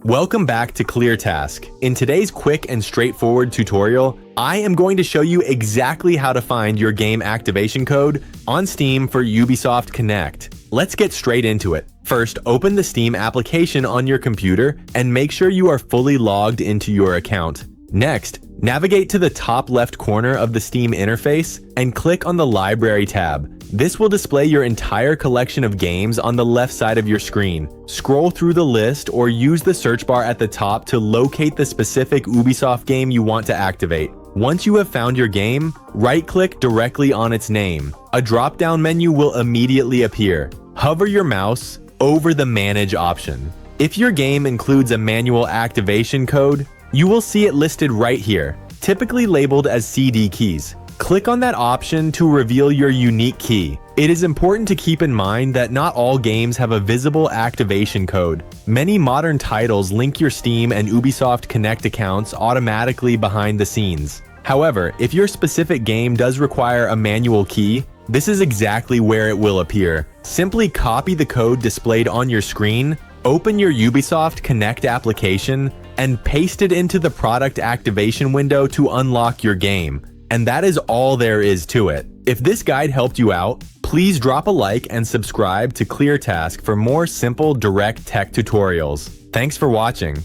Welcome back to ClearTask. In today's quick and straightforward tutorial, I am going to show you exactly how to find your game activation code on Steam for Ubisoft Connect. Let's get straight into it. First, open the Steam application on your computer and make sure you are fully logged into your account. Next, navigate to the top left corner of the Steam interface and click on the Library tab. This will display your entire collection of games on the left side of your screen. Scroll through the list or use the search bar at the top to locate the specific Ubisoft game you want to activate. Once you have found your game, right-click directly on its name. A drop-down menu will immediately appear. Hover your mouse over the Manage option. If your game includes a manual activation code, you will see it listed right here, typically labeled as CD keys. Click on that option to reveal your unique key. It is important to keep in mind that not all games have a visible activation code. Many modern titles link your Steam and Ubisoft Connect accounts automatically behind the scenes. However, if your specific game does require a manual key, this is exactly where it will appear. Simply copy the code displayed on your screen, open your Ubisoft Connect application, and paste it into the product activation window to unlock your game. And that is all there is to it. If this guide helped you out, please drop a like and subscribe to ClearTask for more simple, direct tech tutorials. Thanks for watching.